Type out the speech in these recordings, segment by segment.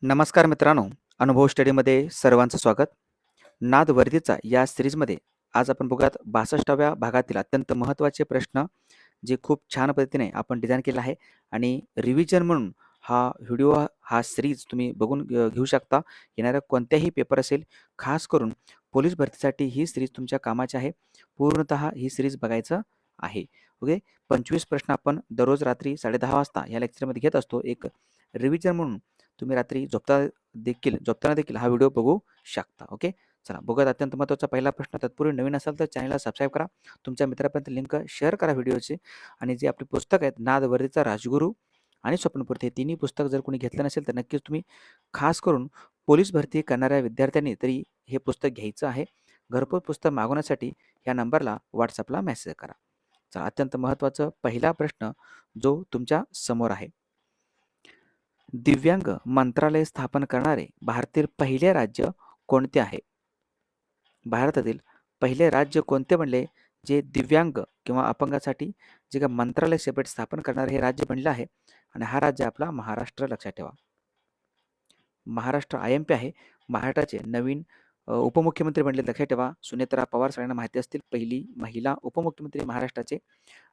नमस्कार मित्रांनो, अनुभव स्टडीमध्ये सर्वांचं स्वागत. नाद वर्दीचा या सिरीजमध्ये आज आपण बघूयात 62व्या भागातील अत्यंत महत्त्वाचे प्रश्न, जे खूप छान पद्धतीने आपण डिझाइन केला आहे आणि रिव्हिजन म्हणून हा व्हिडिओ, हा सीरीज तुम्ही बघून घेऊ शकता. येणाऱ्या कोणत्याही पेपर असेल, खास करून पोलीस भरतीसाठी ही सीरीज तुमच्या कामाची आहे. पूर्णतः ही सीरीज बघायचं आहे. ओके. 25 प्रश्न आपण दररोज रात्री 10:30 वाजता या लेक्चरमध्ये घेत असतो. एक रिव्हिजन म्हणून तुम्ही रात्री झोपताना देखील हा व्हिडिओ बघू शकता. ओके. चला बघूयात अत्यंत महत्त्वाचा पहिला प्रश्न. तत्पूर्वी नवीन असाल तर चॅनलला सबस्क्राईब करा. तुमच्या मित्रापर्यंत लिंक शेअर करा व्हिडिओची. आणि जे आपली पुस्तक आहेत, नाद वर्दीचा राजगुरू आणि स्वप्नपूर्ती, हे तिन्ही पुस्तक जर कोणी घेतलं नसेल तर नक्कीच तुम्ही, खास करून पोलीस भरती करणाऱ्या विद्यार्थ्यांनी तरी हे पुस्तक घ्यायचं आहे. घरपोच पुस्तक मागवण्यासाठी या नंबरला WhatsAppला मेसेज करा. चला अत्यंत महत्त्वाचा पहिला प्रश्न जो तुमच्या समोर आहे. दिव्यांग मंत्रालय स्थापन करणारे भारतातील पहिले राज्य कोणते आहे? भारतातील पहिले राज्य कोणते बनले, जे दिव्यांग किंवा अपंगासाठी जे काही मंत्रालय सेपरेट स्थापन करणारे हे राज्य बनले आहे? आणि हा राज्य आपला महाराष्ट्र, लक्षात ठेवा. महाराष्ट्र IMP आहे. महाराष्ट्राचे नवीन उपमुख्यमंत्री बनले, लक्षात ठेवा. सुनेत्रा पवार सगळ्यांना माहिती असतील, पहिली महिला उपमुख्यमंत्री महाराष्ट्राचे.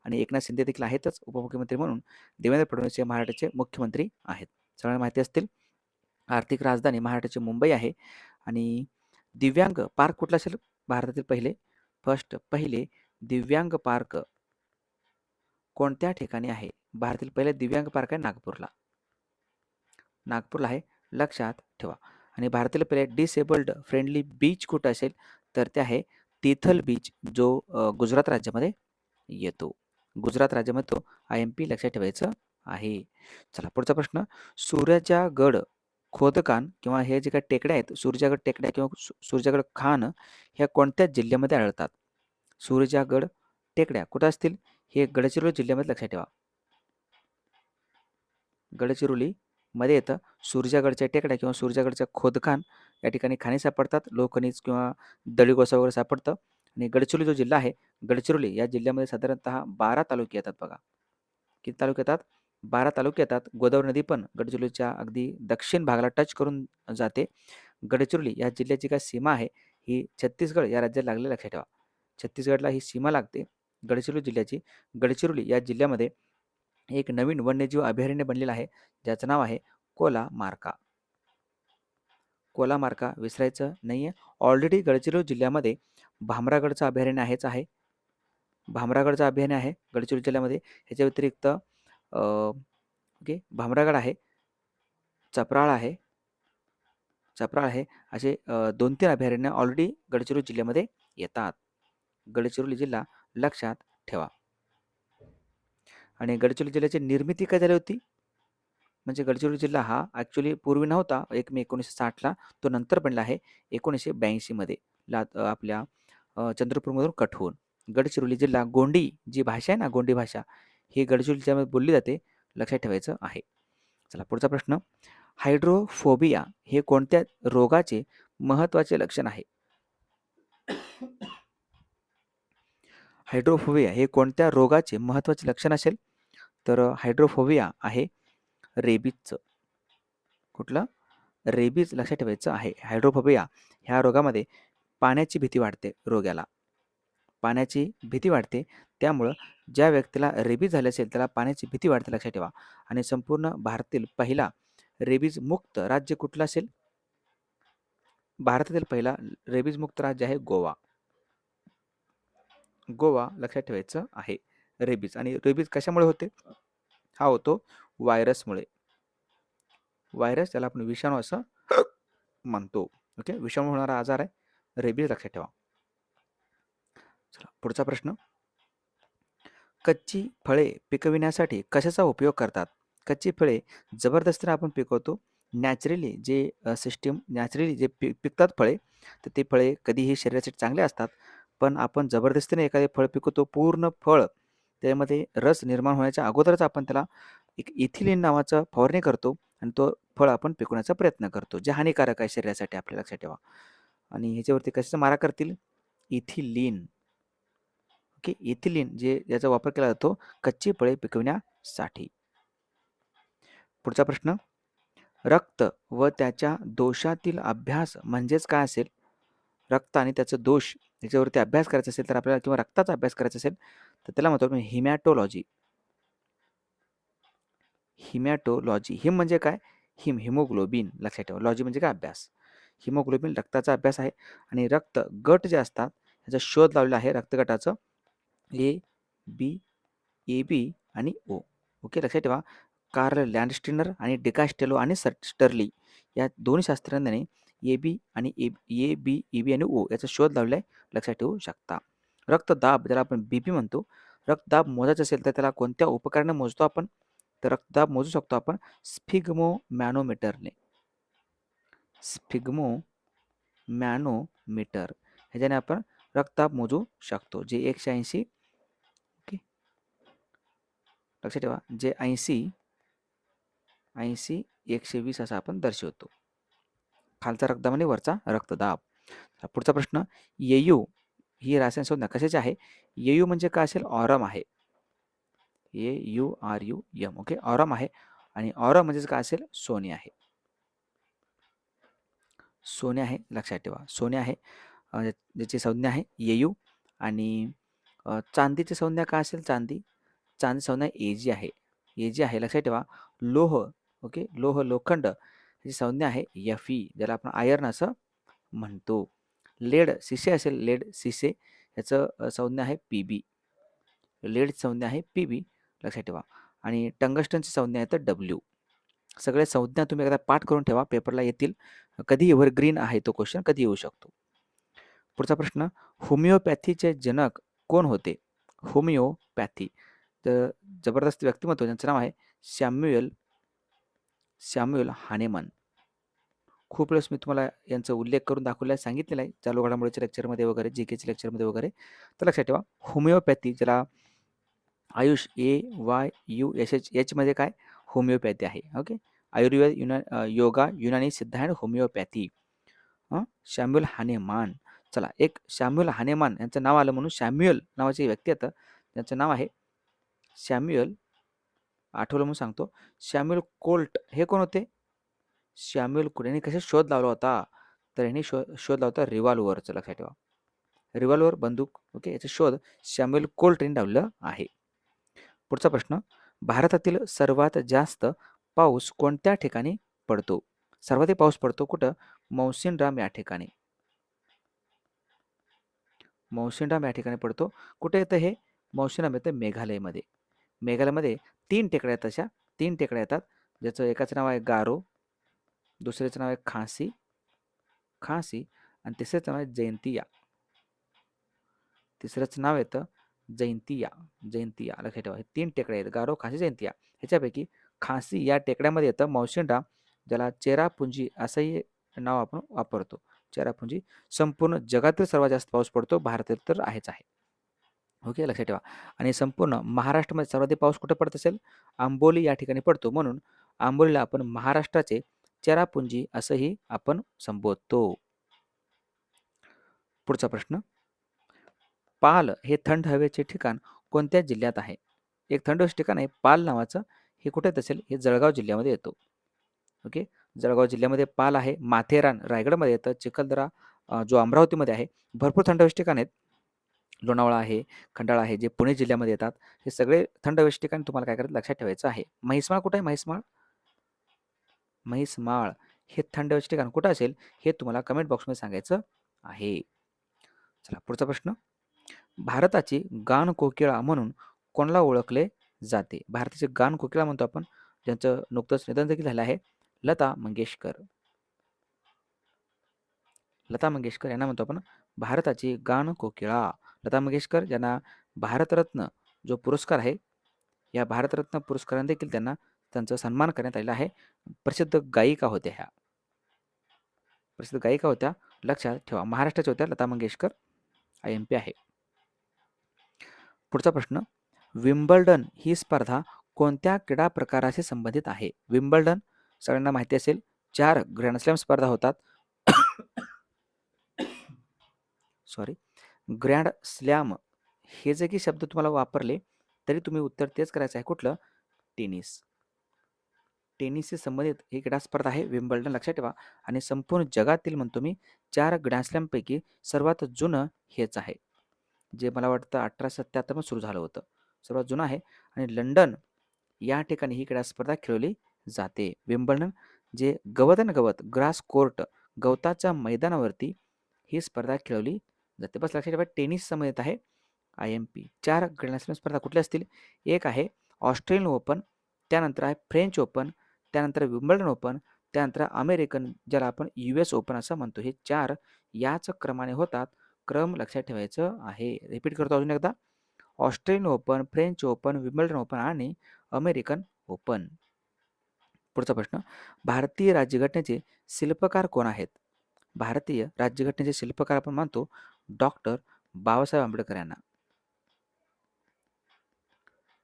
आणि एकनाथ शिंदे देखील आहेतच उपमुख्यमंत्री म्हणून. देवेंद्र फडणवीस हे महाराष्ट्राचे मुख्यमंत्री आहेत, सगळ्यांना माहिती असतील. आर्थिक राजधानी महाराष्ट्राची मुंबई आहे. आणि दिव्यांग पार्क कुठला असेल भारतातील पहिले? पहिले दिव्यांग पार्क कोणत्या ठिकाणी आहे? भारतातील पहिले दिव्यांग पार्क आहे नागपूरला. नागपूरला आहे, लक्षात ठेवा. आणि भारतातील पहिले डिसेबल्ड फ्रेंडली बीच कुठं असेल, तर ते आहे तिथल बीच, जो गुजरात राज्यामध्ये येतो. गुजरात राज्यामध्ये तो IMP, लक्षात ठेवायचं आहे. चला पुढचा प्रश्न. सूर्याच्या गड खोदकान किंवा हे जे काही टेकड्या आहेत, सूर्यागड टेकड्या किंवा सूर्यागड खान, ह्या कोणत्या जिल्ह्यामध्ये आढळतात? सूर्यागड टेकड्या कुठं असतील? हे गडचिरोली जिल्ह्यामध्ये, लक्षात ठेवा. गडचिरोली मध्ये येतं. सूर्यागडच्या टेकड्या किंवा सूर्यागडच्या खोदकान या ठिकाणी खाणी सापडतात, लोहखनिज किंवा दळीकोळसा वगैरे सापडतं. आणि गडचिरोली जो जिल्हा आहे, गडचिरोली या जिल्ह्यामध्ये साधारणतः 12 तालुके येतात बघा. किती तालुके येतात? 12 तालुके येतात. गोदावरी नदी पण गडचिरोलीच्या अगदी दक्षिण भागाला टच करून जाते. गडचिरोली या जिल्ह्याची काय सीमा आहे, ही छत्तीसगड या राज्याला लागले, लक्षात ठेवा. छत्तीसगडला ही सीमा लागते गडचिरोली जिल्ह्याची. गडचिरोली या जिल्ह्यामध्ये एक नवीन वन्यजीव अभयारण्य बनलेलं आहे, ज्याचं नाव आहे कोलामार्का. कोलामार्का विसरायचं नाहीये. ऑलरेडी गडचिरोली जिल्ह्यामध्ये भामरागडचं अभयारण्य आहे. भामरागडचं अभयारण्य आहे गडचिरोली जिल्ह्यामध्ये. ह्याच्या व्यतिरिक्त ओके, भामरागड आहे, चपराळ आहे, असे 2-3 अभयारण्य ऑलरेडी गडचिरोली जिल्ह्यामध्ये येतात. गडचिरोली जिल्हा लक्षात ठेवा. आणि गडचिरोली जिल्ह्याची निर्मिती काय झाली होती? म्हणजे गडचिरोली जिल्हा हा ॲक्च्युली पूर्वी नव्हता. 1 मे 1960ला तो नंतर बनला आहे 1982 मध्ये आपल्या चंद्रपूरमधून कट होऊन. गडचिरोली जिल्हा, गोंडी जी भाषा आहे ना, गोंडी भाषा, ही गडचिरोली जिल्ह्यामध्ये बोलली जाते, लक्षात ठेवायचं आहे. चला पुढचा प्रश्न. हायड्रोफोबिया हे कोणत्या रोगाचे महत्त्वाचे लक्षण आहे? हायड्रोफोबिया हे कोणत्या रोगाचे महत्त्वाचे लक्षण असेल? तर हायड्रोफोबिया आहे रेबीजचं. कुठलं? रेबीज, लक्षात ठेवायचं आहे. हायड्रोफोबिया ह्या रोगामध्ये पाण्याची भीती वाटते रोग्याला. पाण्याची भीती वाटते, त्यामुळं ज्या व्यक्तीला रेबीज झाले असेल त्याला पाण्याची भीती वाटते, लक्षात ठेवा. आणि संपूर्ण भारतातील पहिला रेबीज मुक्त राज्य कुठलं असेल? भारतातील पहिला रेबीज मुक्त राज्य आहे गोवा. गोवा, लक्षात ठेवायचं आहे. रेबीज, आणि रेबीज कशामुळे होते? हा होतो व्हायरसमुळे. व्हायरस, त्याला आपण विषाणू असं म्हणतो. ओके, विषाणू होणारा आजार आहे रेबीज, लक्षात ठेवा. चला पुढचा प्रश्न. कच्ची फळे पिकविण्यासाठी कशाचा उपयोग करतात? कच्ची फळे जबरदस्तीने आपण पिकवतो. नॅचरली जे नॅचरली जे पिकतात फळे, तर ते फळे कधीही शरीरासाठी चांगले असतात. पण आपण जबरदस्तीने एखादे फळ पिकवतो, पूर्ण फळ त्यामध्ये रस निर्माण होण्याच्या अगोदरच आपण त्याला एक इथिलीन नावाचं फवारणी करतो आणि तो फळ आपण पिकवण्याचा प्रयत्न करतो, जे हानिकारक आहे शरीरासाठी, आपल्या लक्षात ठेवा. आणि ह्याच्यावरती कशाचा मारा करतील? इथिलीन. ओके, इथिलीन जे याचा वापर केला जातो कच्ची फळे पिकविण्यासाठी. पुढचा प्रश्न. रक्त व त्याच्या दोषातील अभ्यास म्हणजेच काय असेल? रक्त आणि त्याचं दोष याच्यावरती अभ्यास करायचा असेल तर आपल्याला, किंवा रक्ताचा अभ्यास करायचा असेल तर त्याला म्हणतो आपण हिमॅटोलॉजी. हिमॅटोलॉजी. हिम म्हणजे काय? हिमोग्लोबिन. लक्षात ठेवा. लॉजी म्हणजे काय? अभ्यास. हिमोग्लोबिन रक्ताचा अभ्यास आहे. आणि रक्त गट जे असतात याचा शोध लावलेला आहे रक्तगटाचं. ए, बी, ए बी आणि ओ. ओके, लक्षात ठेवा. कार्ल लँडस्टीनर आणि डिकास्टेलो आणि स्टर्ली या दोन शास्त्रज्ञांनी ए बी आणि ए बी ई बी आणि ओ याचा शोध लावला आहे. लक्षात ठेवू शकता. रक्तदाब ज्याला आपण बीपी म्हणतो. रक्तदाब मोजायचा असेल तर त्याला कोणत्या उपकरणाने मोजतो आपण? तर रक्तदाब मोजू शकतो आपण स्फिग्मो मॅनोमीटरने. स्फिग्मो मॅनोमीटर ह्याच्याने आपण रक्तदाब मोजू शकतो, जे 180. ओके, लक्षात ठेवा. जे 80 120 असा आपण दर्शवतो. खालचा रक्तदाब आणि वरचा रक्तदाब. पुढचा प्रश्न. येयू ही रासायनिक संज्ञा कशाची आहे? येयू म्हणजे काय असेल? ऑरम आहे. AURUM. ओके, ऑरम आहे. आणि ऑरम म्हणजेच काय असेल? सोने आहे. सोने आहे, लक्षात ठेवा. सोने आहे. ज्याची संज्ञा आहे येयू. आणि चांदीची संज्ञा काय असेल? चांदी. चांदी संज्ञा एजी आहे. एजी आहे, लक्षात ठेवा. लोह. ओके, लोह लोखंड त्याची संज्ञा आहे Fe, ज्याला आपण आयर्न असं म्हणतो. लेड शिसे असेल, लेड शिसे याचं संज्ञा आहे PB. लेडची संज्ञा आहे PB, लक्षात ठेवा. आणि टंगस्टनची संज्ञा आहे तर W. सगळ्या संज्ञा तुम्ही एकदा पाठ करून ठेवा, पेपरला येतील. कधी एव्हरग्रीन आहे तो क्वेश्चन, कधी येऊ शकतो. पुढचा प्रश्न. होमिओपॅथीचे जनक कोण होते? होमिओपॅथी तर जबरदस्त व्यक्तिमत्व, ज्यांचं नाव आहे सॅम्युएल सॅम्युएल हानेमन. खूप वेळेस मी तुम्हाला यांचा उल्लेख करून दाखवला आहे, सांगितलेला आहे चालू घडामोडीच्या लेक्चरमध्ये वगैरे, जीकेच्या लेक्चरमध्ये वगैरे. तर लक्षात ठेवा. होमिओपॅथी ज्याला आयुष AYUSH मध्ये काय? होमिओपॅथी आहे. ओके, आयुर्वेद, योगा, युनानी सिद्ध आणि होमिओपॅथी. शॅम्युएल हानेमान. चला, एक शॅम्युएल हानेमान यांचं नाव आलं म्हणून शॅम्युएल नावाची व्यक्ती येतं, त्यांचं नाव आहे सॅम्युएल. आठवलं म्हणून सांगतो. सॅम्युएल कोल्ट हे कोण होते? सॅम्युएल कोल्ट यांनी कशा शोध लावला होता? तर यांनी शोध लावला होता रिव्हॉल्व्हरचा. लक्षात ठेवा. रिव्हॉल्व्हर बंदूक. ओके, याचा शोध सॅम्युएल कोल्ट यांनी लावलेला आहे. पुढचा प्रश्न. भारतातील सर्वात जास्त पाऊस कोणत्या ठिकाणी पडतो? सर्वाधिक पाऊस पडतो कुठं? मौसिनराम या ठिकाणी. मौसिनराम या ठिकाणी पडतो. कुठे येतं हे? मौसिनराम येतं मेघालयमध्ये. मेघालयमध्ये 3 टेकड्या आहेत, तशा 3 टेकड्या येतात, ज्याचं एकाचं नाव आहे गारो, दुसऱ्याचं नाव आहे खासी खासी आणि तिसऱ्याचं नाव आहे जयंतिया. तिसऱ्याचं नाव येतं जयंतिया. जयंतिया, लक्षात ठेवा. हे 3 टेकड्या आहेत, गारो, खासी, जयंतिया. ह्याच्यापैकी खासी या टेकड्यामध्ये येतं मौसिनराम, ज्याला चेरापुंजी असंही नाव आपण वापरतो. चेरापुंजी. संपूर्ण जगातील सर्वात जास्त पाऊस पडतो, भारतात तर आहेच आहे. ओके, लक्षात ठेवा. आणि संपूर्ण महाराष्ट्रामध्ये सर्वाधिक पाऊस कुठे पडत असेल? आंबोली या ठिकाणी पडतो, म्हणून आंबोलीला आपण महाराष्ट्राचे चेरापुंजी असंही आपण संबोधतो. पुढचा प्रश्न. पाल हे थंड हवेचे ठिकाण कोणत्या जिल्ह्यात आहे? एक थंड हवेचे ठिकाण आहे पाल नावाचं. हे कुठे येत असेल? हे जळगाव जिल्ह्यामध्ये येतो. ओके, जळगाव जिल्ह्यामध्ये पाल आहे. माथेरान रायगडमध्ये येतं. चिखलदरा जो अमरावतीमध्ये आहे. भरपूर थंड हवेचे ठिकाण आहेत. लोणावळा आहे, खंडाळा आहे, जे पुणे जिल्ह्यामध्ये येतात. हे सगळे थंड हवेचे ठिकाण तुम्हाला काय करायचं? लक्षात ठेवायचं आहे. म्हैसमाळ कुठे आहे? म्हैसमाळ. म्हैसमाळ हे थंड हवेचे ठिकाण कुठं असेल हे तुम्हाला कमेंट बॉक्समध्ये सांगायचं आहे. चला, पुढचा प्रश्न. भारताची गान कोकिळा म्हणून कोणाला ओळखले जाते? भारताचे गान कोकिळा म्हणतो आपण, ज्यांचं नुकतंच निधन देखील झालं आहे, लता मंगेशकर. लता मंगेशकर यांना म्हणतो आपण भारताची गान कोकिळा. लता मंगेशकर यांना भारतरत्न जो पुरस्कार आहे, या भारतरत्न पुरस्काराने देखील त्यांना त्यांचा सन्मान करण्यात आलेला आहे. प्रसिद्ध गायिका होत्या ह्या. प्रसिद्ध गायिका होत्या, लक्षात ठेवा. महाराष्ट्राच्या होत्या लता मंगेशकर. IMP आहे. पुढचा प्रश्न. विम्बल्डन ही स्पर्धा कोणत्या क्रीडा प्रकाराशी संबंधित आहे? विम्बल्डन सगळ्यांना माहिती असेल, 4 ग्रँड स्लॅम स्पर्धा होतात. सॉरी, ग्रँड स्लॅम हे जे की शब्द तुम्हाला वापरले तरी तुम्ही उत्तर तेच करायचं आहे. कुठलं? टेनिस. टेनिसशी संबंधित ही क्रीडा स्पर्धा आहे विम्बल्डन, लक्षात ठेवा. आणि संपूर्ण जगातील म्हणतो मी 4 ग्रँड स्लॅमपैकी सर्वात जुनं हेच आहे. जे मला वाटतं 1877 मध्ये सुरू झालं होतं. सर्वात जुनं आहे आणि लंडन या ठिकाणी ही क्रीडा स्पर्धा खेळवली जाते. विम्बल्डन जे गवत ग्रास कोर्ट गवताच्या मैदानावरती ही स्पर्धा खेळवली जाते. बस लक्षात ठेवा टेनिस संबंधित आहे IMP. 4 ग्रँड स्लॅम स्पर्धा कुठल्या असतील? एक आहे ऑस्ट्रेलियन ओपन, त्यानंतर आहे फ्रेंच ओपन, त्यानंतर विम्बल्डन ओपन, त्यानंतर अमेरिकन ज्याला आपण US ओपन असं म्हणतो. हे 4 याच क्रमाने होतात. क्रम लक्षात ठेवायचं आहे. रिपीट करतो अजून एकदा. Australian open, French open, Wimbledon open आणि अमेरिकन ओपन. पुढचा प्रश्न. भारतीय राज्यघटनेचे शिल्पकार कोण आहेत? भारतीय राज्यघटनेचे शिल्पकार आपण मानतो डॉक्टर बाबासाहेब आंबेडकर यांना.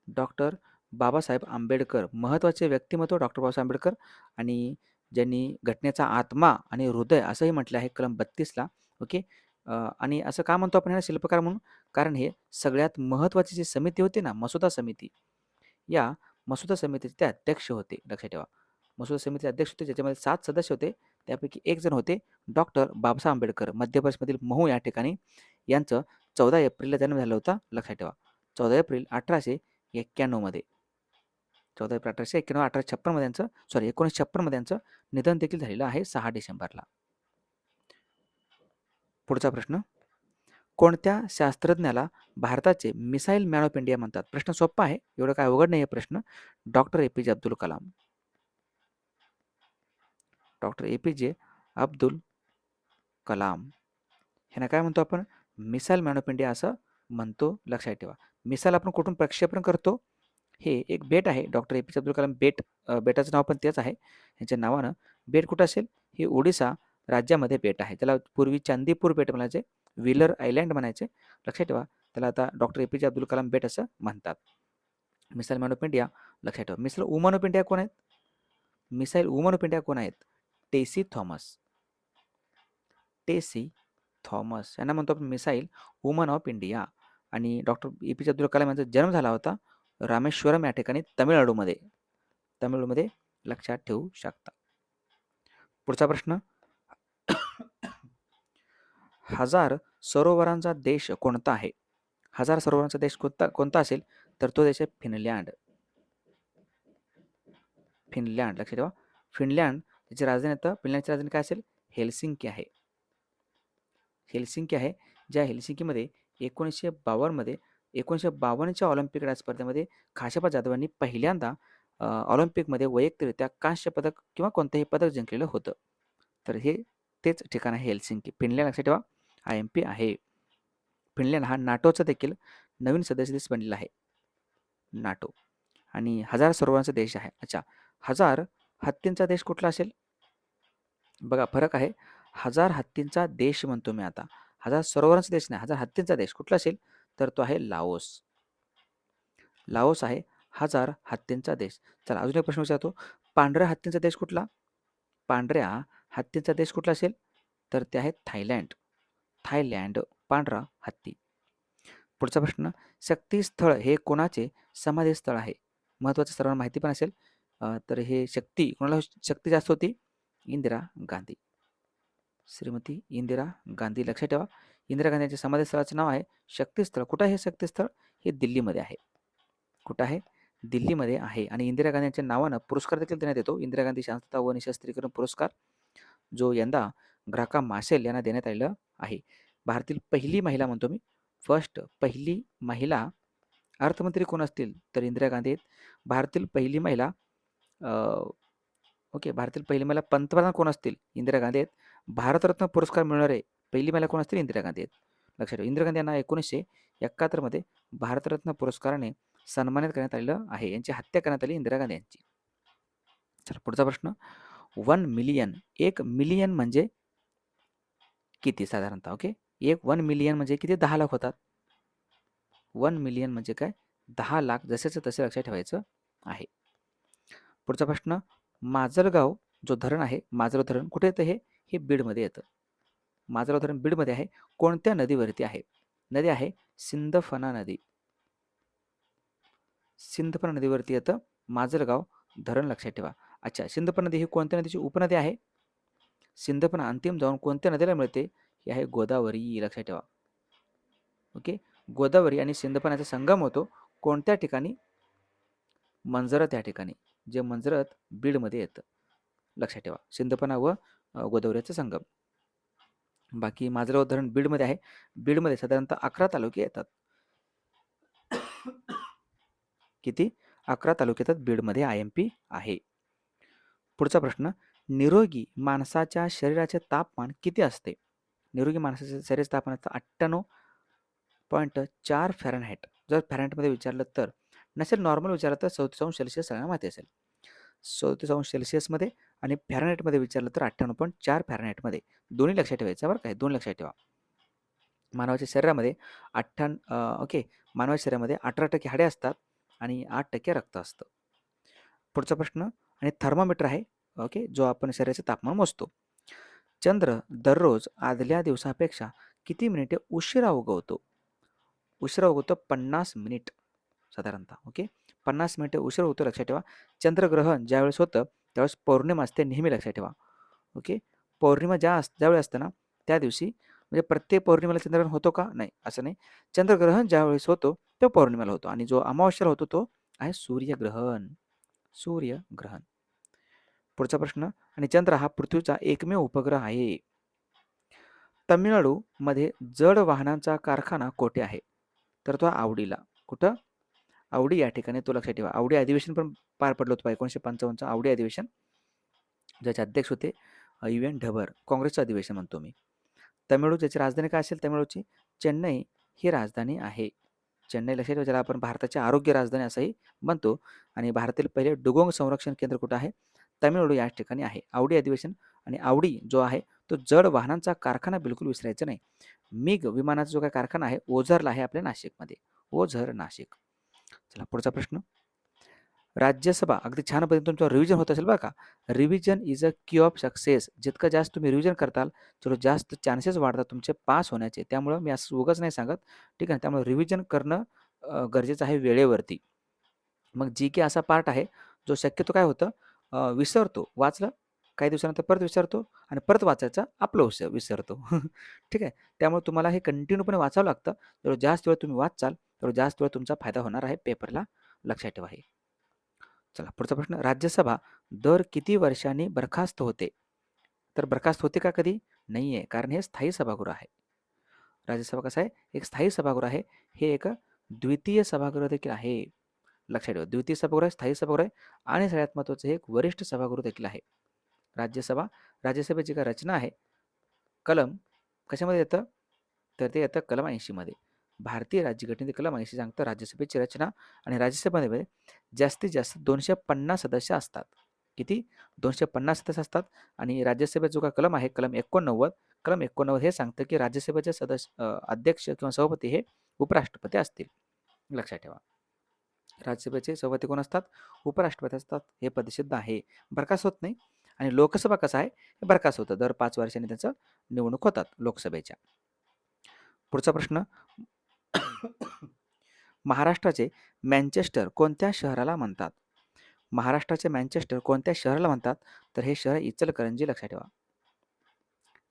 डॉक्टर बाबासाहेब आंबेडकर महत्त्वाचे व्यक्तिमत्व डॉक्टर बाबासाहेब आंबेडकर आणि ज्यांनी घटनेचा आत्मा आणि हृदय असंही म्हटलं आहे कलम 32ला. ओके. आणि असं का म्हणतो आपण ह्याला शिल्पकार म्हणून? कारण हे सगळ्यात महत्त्वाची जी समिती होती ना मसुदा समिती, या मसुदा समितीचे ते अध्यक्ष होते. लक्षात ठेवा. मसुदा समितीचे अध्यक्ष होते ज्याच्यामध्ये 7 सदस्य होते. त्यापैकी एक जण होते डॉक्टर बाबासाहेब आंबेडकर, मध्य प्रदेशमधील महू या ठिकाणी. यांचं 14 एप्रिलला जन्म झाला होता. लक्षात ठेवा. 14 एप्रिल 1891 मध्ये. 14 एप्रिल 1891, 1856 मध्ये यांचं 1956 मध्ये यांचं निधन देखील झालेलं आहे 6 डिसेंबरला. पुढचा प्रश्न. कोणत्या शास्त्रज्ञाला भारताचे मिसाईल मॅन ऑफ इंडिया म्हणतात? प्रश्न सोपा आहे, एवढं काय अवघड नाही आहे प्रश्न. Doctor APJ Abdul Kalam. Doctor APJ Abdul Kalam ह्यांना काय म्हणतो आपण? मिसाईल मॅन ऑफ इंडिया असं म्हणतो. लक्षात ठेवा. मिसाईल आपण कुठून प्रक्षेपण करतो? हे एक बेट आहे डॉक्टर APJ अब्दुल कलाम बेट. बेटाचं नाव पण तेच आहे यांच्या नावानं. बेट कुठं असेल? हे ओडिसा राज्यामध्ये बेट आहे. त्याला पूर्वी चांदीपूर बेट म्हणायचे, व्हीलर आयलँड म्हणायचे. लक्षात ठेवा. त्याला आता डॉक्टर APJ अब्दुल कलाम बेट असं म्हणतात. मिसाईल मॅन ऑफ इंडिया लक्षात ठेवा. मिसाईल वुमन ऑफ इंडिया कोण आहेत? मिसाईल वुमन ऑफ इंडिया कोण आहेत? टेसी थॉमस. टेसी थॉमस यांना म्हणतो आपण मिसाईल वुमन ऑफ इंडिया. आणि डॉक्टर APJ अब्दुल कलाम यांचा जन्म झाला होता रामेश्वरम या ठिकाणी तमिळनाडूमध्ये. तमिळनाडूमध्ये लक्षात ठेवू शकता. पुढचा प्रश्न. हजार सरोवरांचा देश कोणता आहे? हजार सरोवरांचा देश कोणता असेल तर तो देश आहे फिनलँड. फिनलँड लक्षात ठेवा. फिनलँड त्याची राजधानी आता फिनलँडची राजधानी काय असेल? हेल्सिंकी आहे. हेल्सिंकी आहे. ज्या हेल्सिंकीमध्ये 1952 मध्ये 1952च्या ऑलिम्पिक क्रीडा स्पर्धेमध्ये खाशाबा जाधवांनी पहिल्यांदा ऑलिम्पिकमध्ये वैयक्तिकरित्या कांस्य पदक किंवा कोणतेही पदक जिंकलेलं होतं. तर हे तेच ठिकाण आहे हेल्सिंकी. फिनलँड लक्षात ठेवा IMP आहे. फिनलँड हा नाटोचा देखील नवीन सदस्य देश बनलेला आहे. नाटो. आणि हजार सरोवरांचा देश आहे. अच्छा, हजार हत्तींचा देश कुठला असेल? बघा फरक आहे. हजार हत्तींचा देश म्हणतो मी आता. हजार सरोवरांचा देश नाही, हजार हत्तींचा देश कुठला असेल तर तो आहे लाओस. लाओस आहे हजार हत्तींचा देश. चला अजून एक प्रश्न विचारतो. पांढऱ्या हत्तींचा देश कुठला? पांढऱ्या हत्तींचा देश कुठला असेल तर ते आहे थायलँड. थायलँड पांढरा हत्ती. पुढचा प्रश्न. शक्तीस्थळ हे कोणाचे समाधी स्थळ आहे? महत्त्वाचं सर्वांना माहिती पण असेल. तर हे शक्ती कोणाला शक्ती जास्त होती? इंदिरा गांधी. श्रीमती इंदिरा गांधी. लक्षात ठेवा. इंदिरा गांधी यांच्या समाधी स्थळाचं नाव आहे शक्तीस्थळ. कुठं आहे शक्तीस्थळ? हे दिल्लीमध्ये आहे. कुठं आहे? दिल्लीमध्ये आहे. आणि इंदिरा गांधी यांच्या नावानं पुरस्कार देखील देण्यात येतो. इंदिरा गांधी शांतता व निःशस्त्रीकरण पुरस्कार, जो यंदा ग्राका माशेल यांना देण्यात आलेला आहे. भारतातील पहिली महिला म्हणतो मी, पहिली महिला अर्थमंत्री कोण असतील तर इंदिरा गांधी आहेत. भारतातील पहिली महिला भारतातील पहिली महिला पंतप्रधान कोण असतील? इंदिरा गांधी आहेत. भारतरत्न पुरस्कार मिळणारे पहिली महिला कोण असतील? इंदिरा गांधी आहेत. लक्षात ठेवा. इंदिरा गांधी यांना 1971 मध्ये भारतरत्न पुरस्काराने सन्मानित करण्यात आलेलं आहे. यांची हत्या करण्यात आली इंदिरा गांधी यांची. चला पुढचा प्रश्न. 1 मिलियन, 1 मिलियन म्हणजे किती साधारणतः? 1 मिलियन म्हणजे किती? 10 लाख होतात. 1 मिलियन म्हणजे काय? 10 लाख. जसेच तसे लक्षात ठेवायचं आहे. पुढचा प्रश्न. माजलगाव जो धरण आहे, माजलगाव धरण कुठे येतं? हे बीडमध्ये येतं. माजलगाव धरण बीडमध्ये आहे. कोणत्या नदीवरती आहे? नदी आहे सिंदफणा नदी. सिंदफणा नदीवरती येतं माजलगाव धरण. लक्षात ठेवा. अच्छा, सिंधफणा नदी ही कोणत्या नदीची उपनदी आहे? सिंधफणा अंतिम जाऊन कोणत्या नदीला मिळते? ही आहे गोदावरी, लक्षात ठेवा. ओके. गोदावरी आणि सिंधफणाचा संगम होतो कोणत्या ठिकाणी? मंजरत या ठिकाणी. जे मंजरत बीडमध्ये येतं. लक्षात ठेवा. सिंधफणा व गोदावरीचा संगम. बाकी माझं धरण बीडमध्ये आहे. बीडमध्ये साधारणतः 11 तालुके येतात. किती? 11 तालुके येतात. बीडमध्ये IMP आहे. पुढचा प्रश्न, निरोगी माणसाच्या शरीराचे तापमान किती असते? निरोगी माणसाच्या शरीराचे तापमान असतं 98.4 फॅरनहाइट. जर फॅरनहाइटमध्ये विचारलं तर, नसेल नॉर्मल विचारलं तर 34° सगळ्यांना माहिती असेल. 34°मध्ये आणि फॅरनहाइटमध्ये विचारलं तर 98.4 फॅरनहाइटमध्ये. दोन्ही लक्षात ठेवायचं बरं काय, दोन लक्षात ठेवा. मानवाच्या शरीरामध्ये ओके, मानवाच्या शरीरामध्ये 18% हाडे असतात आणि 8% रक्त असतं. पुढचा प्रश्न, आणि थर्मामीटर आहे ओके, जो आपण शरीराचे तापमान मोजतो. चंद्र दररोज आदल्या दिवसापेक्षा किती मिनिटे उशिरा उगवतो? उशिरा उगवतो 50 मिनिट साधारणतः. ओके, 50 मिनिटे उशिरा होतो, लक्षात ठेवा. चंद्रग्रहण ज्यावेळेस होतं त्यावेळेस पौर्णिमा असते, नेहमी लक्षात ठेवा. ओके, पौर्णिमा ज्यावेळी असतं ना त्या दिवशी, म्हणजे प्रत्येक पौर्णिमेला चंद्रग्रहण होतो का? नाही, असं नाही. चंद्रग्रहण ज्यावेळेस होतो तो पौर्णिमेला होतो आणि जो अमावस्याला होतो तो आहे सूर्यग्रहण. सूर्यग्रहण. पुढचा प्रश्न, आणि चंद्र हा पृथ्वीचा एकमेव उपग्रह आहे. तमिळनाडूमध्ये जड वाहनांचा कारखाना कोठे आहे? तर तो आवडीला. कुठं? आवडी या ठिकाणी, तो लक्षात ठेवा. आवडी अधिवेशन पण पार पडलं होतं 1955चं आवडी अधिवेशन, ज्याचे अध्यक्ष होते UN ढबर. काँग्रेसचं अधिवेशन म्हणतो मी. तमिळनाडू ज्याची राजधानी काय असेल तमिळनाडूची? चेन्नई ही राजधानी आहे. चेन्नई लक्षात ठेवा, ज्याला आपण भारताची आरोग्य राजधानी असंही म्हणतो. आणि भारतातील पहिले डुगोंग संरक्षण केंद्र कुठं आहे? तमिळनाडू या ठिकाणी आहे. आवडी अधिवेशन. आणि आवडी जो आहे तो जड वाहनांचा कारखाना बिलकुल विसरायचा नाही. मिग विमानाचा जो काही कारखाना आहे ओझरला आहे आपल्या नाशिकमध्ये. ओझर, नाशिक. चला पुढचा प्रश्न, राज्यसभा अगदी छान पद्धतीने तुमचं रिव्हिजन होत असेल बरं का. रिव्हिजन इज अ की ऑफ सक्सेस. जितकं जास्त तुम्ही रिव्हिजन करताल तेवढं जास्त चान्सेस वाढतात तुमचे पास होण्याचे. त्यामुळं मी असं उगाच नाही सांगत, ठीक आहे. त्यामुळे रिव्हिजन करणं गरजेचं आहे वेळेवरती. मग GK असा पार्ट आहे जो शक्यतो काय होतं, विसरतो. वाचलं काही दिवसानंतर परत विसरतो आणि परत वाचायचा आपलं विसरतो. ठीक आहे. त्यामुळे तुम्हाला हे कंटिन्यूपणे वाचावं लागतं. जेवढं जास्त वेळ तुम्ही वाचाल तेवढं जास्त वेळ तुमचा फायदा होणार आहे पेपरला, लक्षात ठेवा हे. चला पुढचा प्रश्न, राज्यसभा दर किती वर्षांनी बरखास्त होते? तर बरखास्त होते का कधी? नाही आहे, कारण हे स्थायी सभागृह आहे. राज्यसभा कसं आहे? एक स्थायी सभागृह आहे. हे एक द्वितीय सभागृह देखील आहे, लक्षात ठेवा. द्वितीय सभागृह आहे, स्थायी सभागृह आहे आणि सगळ्यात महत्त्वाचं हे एक वरिष्ठ सभागृह देखील आहे. राज्यसभेची काय रचना आहे, कलम कशामध्ये येतं? तर ते येतं कलम 80 मध्ये. भारतीय राज्यघटनेतील कलम 80 सांगतं राज्यसभेची रचना. आणि राज्यसभेमध्ये जास्तीत जास्त 250 सदस्य असतात. किती? 250 सदस्य असतात. आणि राज्यसभेचा जो काही कलम आहे कलम 89 हे सांगतं की राज्यसभेचे अध्यक्ष किंवा सभापती हे उपराष्ट्रपती असतील, लक्षात ठेवा. राज्यसभेचे सभापती कोण असतात? उपराष्ट्रपती असतात. हे पदसिद्ध आहे, बरखास्त होत नाही. आणि लोकसभा कसं आहे? बरखास्त होतं, दर 5 वर्षांनी त्यांचं निवडणूक होतात लोकसभेच्या. पुढचा प्रश्न, महाराष्ट्राचे मँचेस्टर कोणत्या शहराला म्हणतात? महाराष्ट्राचे मँचेस्टर कोणत्या शहराला म्हणतात? तर हे शहर इचलकरंजी, लक्षात ठेवा.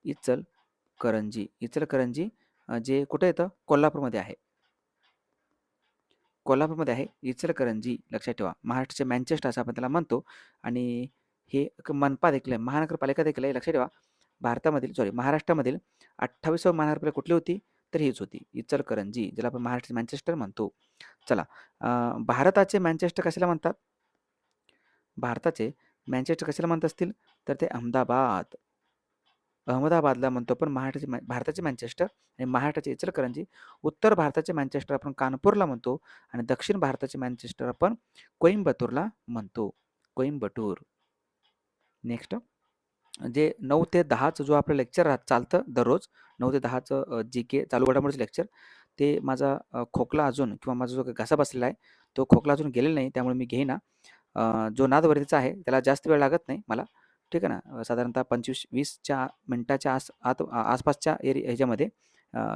इचलकरंजी जे कुठे येतं? कोल्हापूरमध्ये आहे. इचलकरंजी, लक्षात ठेवा. महाराष्ट्राचे मँचेस्टर असं आपण त्याला म्हणतो. आणि हे एक मनपा देखील आहे, महानगरपालिका देखील आहे, लक्षात ठेवा. महाराष्ट्रामधील 28वी महानगरपालिका कुठली होती? तर हीच होती, इचलकरंजी, ज्याला आपण महाराष्ट्राचे मँचेस्टर म्हणतो. चला, भारताचे मँचेस्टर कशाला म्हणतात? भारताचे मँचेस्टर कशाला म्हणत असतील? तर ते अहमदाबादला म्हणतो आपण भारताचे मँचेस्टर. आणि महाराष्ट्राचे इचलकरंजी. उत्तर भारताचे मँचेस्टर आपण कानपूरला म्हणतो. आणि दक्षिण भारताचे मँचेस्टर आपण कोइंबतूरला म्हणतो. कोइंबतूर. नेक्स्ट, जे 9 ते 10चं जो आपलं लेक्चर चालतं दररोज, 9 ते 10चं GK चालू घडामोडीचं लेक्चर, ते माझा खोकला अजून किंवा माझा जो काही घसा बसलेला आहे तो खोकला अजून गेलेला नाही, त्यामुळे मी घेईना. जो नादवर्दीचा आहे त्याला जास्त वेळ लागत नाही मला, ठीक आहे ना. साधारणतः 25-20 मिनिटाच्या आसपासच्या ह्याच्यामध्ये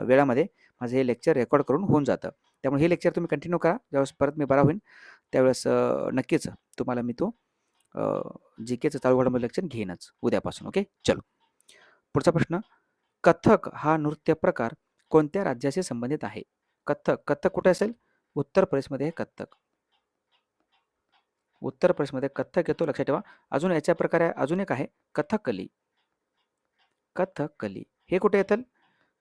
वेळामध्ये माझं हे लेक्चर रेकॉर्ड करून होऊन जातं. त्यामुळे हे लेक्चर तुम्ही कंटिन्यू करा. ज्यावेळेस परत मी बरा होईन त्यावेळेस नक्कीच तुम्हाला मी तो जी केचं चालू घडामोडी लेक्चर घेईनच उद्यापासून. ओके, चलो. पुढचा प्रश्न, कथ्थक हा नृत्य प्रकार कोणत्या राज्याशी संबंधित आहे? कथ्थक, कथ्थक कुठे असेल? उत्तर प्रदेशमध्ये आहे कथ्थक. उत्तर प्रदेशमध्ये कथ्थक येतो, लक्षात ठेवा. अजून याच्या प्रकारे अजून एक आहे कथकली. कथकली हे कुठे येतं?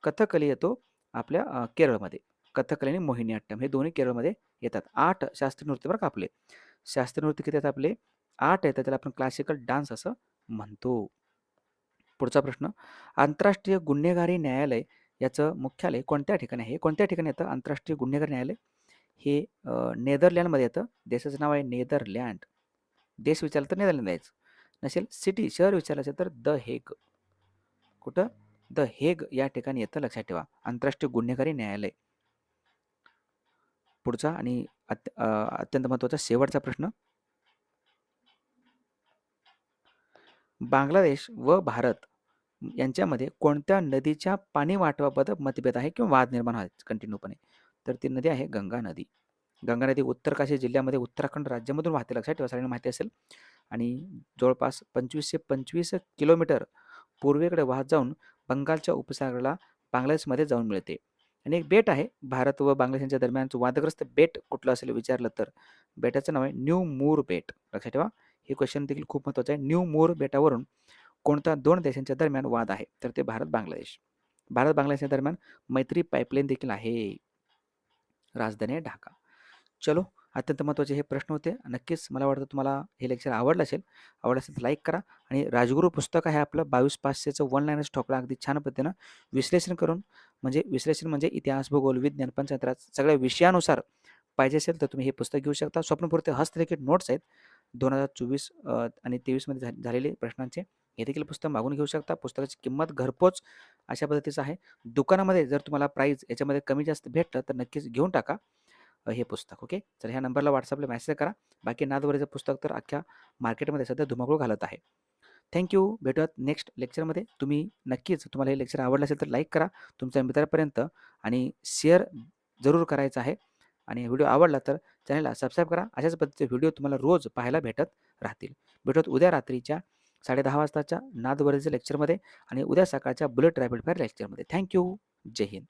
कथकली येतो आपल्या केरळमध्ये. कथकली आणि मोहिनीअट्टम हे दोन्ही केरळमध्ये येतात. 8 शास्त्रीय नृत्य बरं का आपले. शास्त्रीय नृत्य किती आहेत आपले? 8 येतात. त्याला आपण क्लासिकल डान्स असं म्हणतो. पुढचा प्रश्न, आंतरराष्ट्रीय गुन्हेगारी न्यायालय याचं मुख्यालय कोणत्या ठिकाणी आहे? कोणत्या ठिकाणी येतं आंतरराष्ट्रीय गुन्हेगारी न्यायालय? हे नेदरलँडमध्ये येतं. देशाचं नाव आहे नेदरलँड. देश विचारलं तर नेदरलँड द्यायचं. नसेल सिटी, शहर विचारलं असेल तर द हेग. कुठं? द हेग या ठिकाणी येतं, लक्षात ठेवा. आंतरराष्ट्रीय गुन्हेगारी न्यायालय. पुढचा आणि अत्यंत महत्त्वाचा शेवटचा प्रश्न, बांगलादेश व भारत यांच्यामध्ये कोणत्या नदीच्या पाणी वाटपाबद्दल मतभेद आहे किंवा वाद निर्माण आहेत कंटिन्यूपणे? तर ती नदी आहे गंगा नदी. गंगा नदी उत्तरकाशी जिल्ह्यामध्ये उत्तराखंड राज्यामधून वाहते, लक्षात ठेवा, सगळ्यांना माहिती असेल. आणि जवळपास 2525 किलोमीटर पूर्वेकडे वाहत जाऊन बंगालच्या उपसागराला बांगलादेशमध्ये जाऊन मिळते. आणि एक बेट आहे भारत व बांगलादेश यांच्या दरम्यानचं वादग्रस्त बेट कुठलं असेल विचारलं तर बेटाचं नाव आहे न्यू मूर बेट, लक्षात ठेवा. हे क्वेश्चन देखील खूप महत्त्वाचं आहे. न्यू मूर बेटावरून कोणत्या 2 देशांच्या दरम्यान वाद आहे? तर ते भारत बांगलादेश. भारत बांगलादेशच्या दरम्यान मैत्री पाईपलाईन देखील आहे. राजधानी आहे ढाका. चलो, अत्यंत महत्त्वाचे हे प्रश्न होते. नक्कीच मला वाटतं तुम्हाला हे लेक्चर आवडलं असेल. आवडलं असेल तर लाईक करा. आणि राजगुरू पुस्तक आहे आपलं 22,500चं वन लाईनर्स ठोकळा अगदी छान पद्धतीनं विश्लेषण करून, म्हणजे विश्लेषण म्हणजे इतिहास, भूगोल, विज्ञान, पंचतंत्र सगळ्या विषयानुसार पाहिजे असेल तर तुम्ही हे पुस्तक घेऊ शकता. स्वप्नपूर्ती हस्तलिखित नोट्स आहेत 2024 आणि 23मध्ये झालेले प्रश्नांचे. हे देखील पुस्तक मागून घेऊ शकता. पुस्तकाची किंमत घरपोच अशा पद्धतीचं आहे. दुकानामध्ये जर तुम्हाला प्राईस याच्यामध्ये कमी जास्त भेटलं तर नक्कीच घेऊन टाका हे पुस्तक. ओके, तर ह्या नंबरला व्हॉट्सअपला मेसेज करा. बाकी नादवरीचं पुस्तक तर अख्ख्या मार्केटमध्ये सध्या धुमाकूळ घालत आहे. थँक्यू. भेटूयात नेक्स्ट लेक्चरमध्ये. तुम्ही नक्कीच, तुम्हाला हे लेक्चर आवडलं असेल तर लाईक करा तुमच्या मित्रापर्यंत आणि शेअर जरूर करायचं आहे. आणि व्हिडिओ आवडला तर चॅनलला सबस्क्राईब करा. अशाच पद्धतीचे व्हिडिओ तुम्हाला रोज पाहायला भेटत राहतील. भेटूयात उद्या रात्रीच्या 10:30 वाजताच्या नादवरीच्या लेक्चरमध्ये आणि उद्या सकाळच्या बुलेट रॅपिड फायर लेक्चरमध्ये. थँक्यू. जय हिंद.